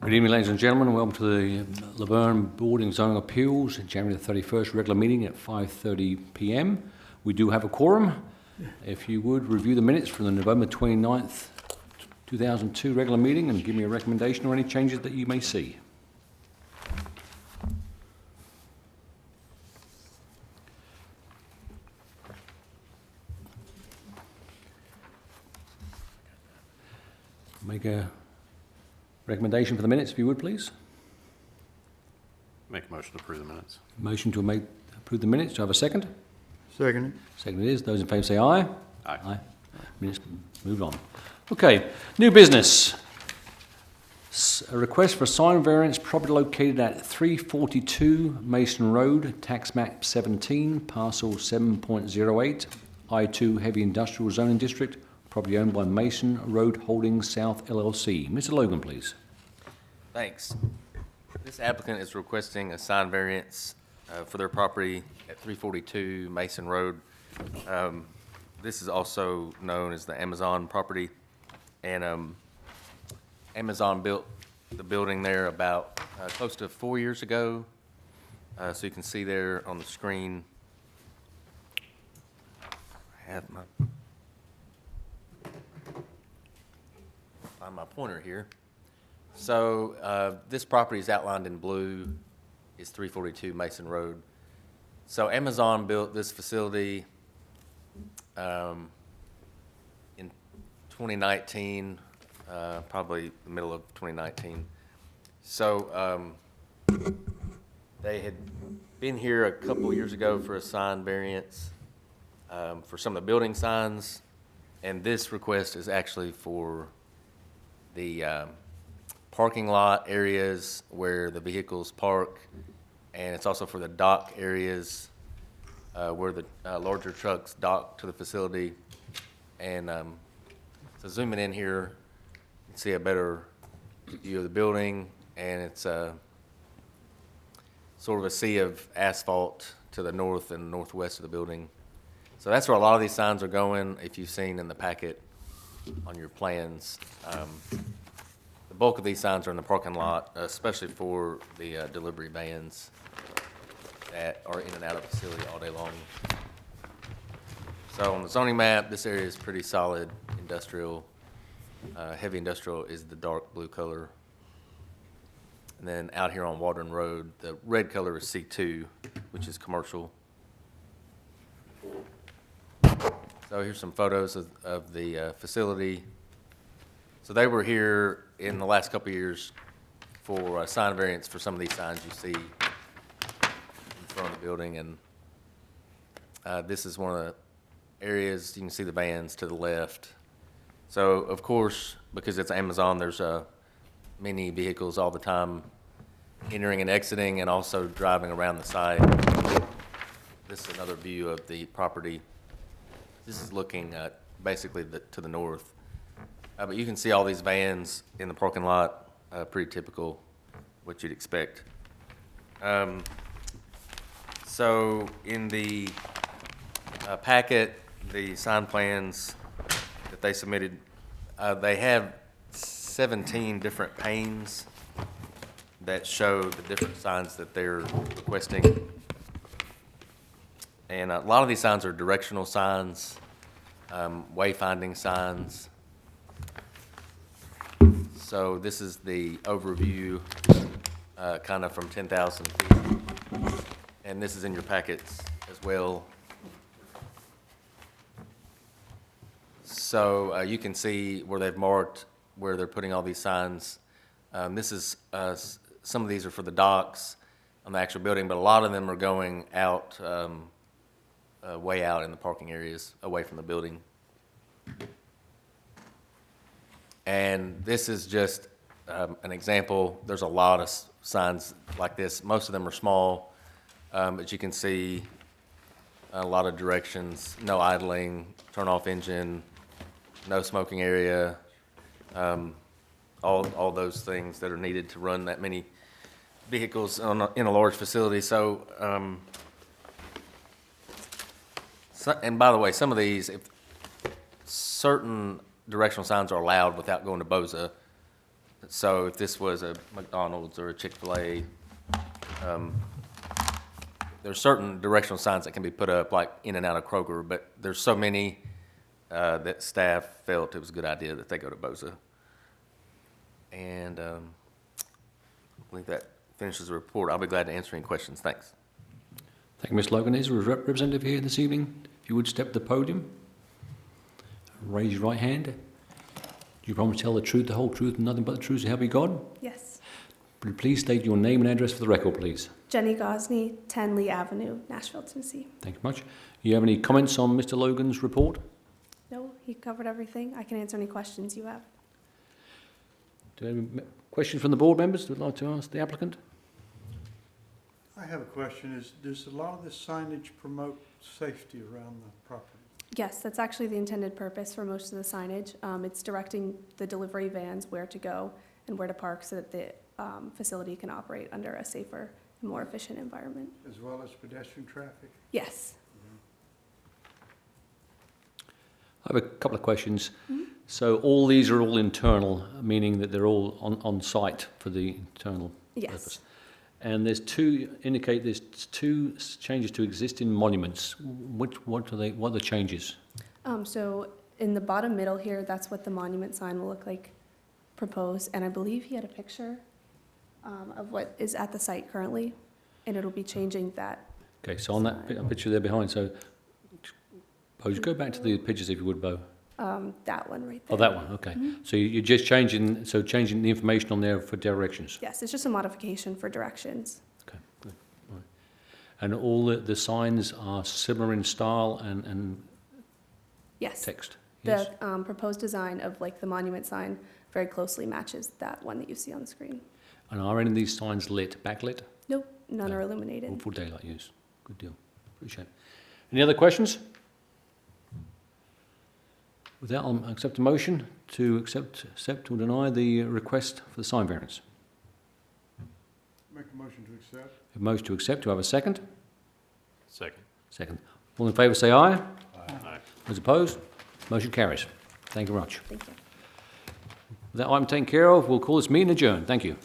Good evening, ladies and gentlemen. Welcome to the Laverne Board and Zoning Appeals, January the 31st regular meeting at 5:30 p.m. We do have a quorum. If you would, review the minutes from the November 29th, 2002 regular meeting and give me a recommendation or any changes that you may see. Make a recommendation for the minutes, if you would, please. Make a motion to approve the minutes. Motion to approve the minutes. Do I have a second? Second. Second it is. Those in favour say aye. Aye. Minutes moved on. Okay, new business. A request for sign variance, property located at 342 Mason Road, tax map 17, parcel 7.08, I2 Heavy Industrial Zoning District, property owned by Mason Road Holdings South LLC. Mr. Logan, please. Thanks. This applicant is requesting a sign variance for their property at 342 Mason Road. This is also known as the Amazon property, and Amazon built the building there about close to 4 years ago. So you can see there on the screen, I have my pointer here. So this property is outlined in blue, is 342 Mason Road. So Amazon built this facility in 2019, probably the middle of 2019. So they had been here a couple years ago for a sign variance for some of the building signs, and this request is actually for the parking lot areas where the vehicles park, and it's also for the dock areas where the larger trucks dock to the facility. And so zooming in here, you can see a better view of the building, and it's sort of a sea of asphalt to the north and northwest of the building. So that's where a lot of these signs are going, if you've seen in the packet on your plans. The bulk of these signs are in the parking lot, especially for the delivery vans that are in and out of the facility all day long. So on the zoning map, this area is pretty solid industrial. Heavy industrial is the dark blue color. And then out here on Waldron Road, the red color is C2, which is commercial. So here's some photos of the facility. So they were here in the last couple of years for a sign variance for some of these signs you see in front of the building. And this is one of the areas, you can see the vans to the left. So of course, because it's Amazon, there's many vehicles all the time entering and exiting and also driving around the site. This is another view of the property. This is looking basically to the north. But you can see all these vans in the parking lot, pretty typical, what you'd expect. So in the packet, the sign plans that they submitted, they have 17 different panes that show the different signs that they're requesting. And a lot of these signs are directional signs, wayfinding signs. So this is the overview, kind of from 10,000 feet. And this is in your packets as well. So you can see where they've marked where they're putting all these signs. This is, some of these are for the docks on the actual building, but a lot of them are going out, way out in the parking areas, away from the building. And this is just an example. There's a lot of signs like this. Most of them are small, but you can see a lot of directions: no idling, turn off engine, no smoking area, all those things that are needed to run that many vehicles in a large facility. So, and by the way, some of these, if certain directional signs are allowed without going to BOZA. So if this was a McDonald's or a Chick-fil-A, there's certain directional signs that can be put up, like in and out of Kroger, but there's so many that staff felt it was a good idea that they go to Boza. And I believe that finishes the report. I'll be glad to answer any questions. Thanks. Thank you, Ms. Logan. Is there a representative here this evening? If you would step to the podium, raise your right hand. Do you promise to tell the truth, the whole truth, and nothing but the truth, so help you God? Yes. Please state your name and address for the record, please. Jenny Gosney, 10 Lee Avenue, Nashville, Tennessee. Thank you much. You have any comments on Mr. Logan's report? No, he covered everything. I can answer any questions you have. Do you have any questions from the board members who would like to ask the applicant? I have a question. Does a lot of this signage promote safety around the property? Yes, that's actually the intended purpose for most of the signage. It's directing the delivery vans where to go and where to park so that the facility can operate under a safer and more efficient environment. As well as pedestrian traffic? Yes. I have a couple of questions. So all these are all internal, meaning that they're all on site for the internal Yes. purpose. And there's two changes to existing monuments. What are the changes? So in the bottom middle here, that's what the monument sign will look like proposed. And I believe he had a picture of what is at the site currently, and it'll be changing that. Okay, so on that picture there behind, so Bo, just go back to the pictures if you would, Bo. That one right there. Oh, that one, okay. So you're just changing the information on there for directions? Yes, it's just a modification for directions. Okay, good. All right. And all the signs are similar in style and Yes. text? The Yes? proposed design of like the monument sign very closely matches that one that you see on the screen. And are any of these signs lit, backlit? Nope, none No. are illuminated. All full daylight use? Good deal. Appreciate it. Any other questions? With that, I'll accept a motion to accept or deny the request for the sign variance. Make a motion to accept? A motion to accept, do I have a second? Second. Second. All in favour say aye. Aye. Those opposed? Motion carries. Thank you very much. Thank you. With that item taken care of, we'll call this meeting adjourned. Thank you.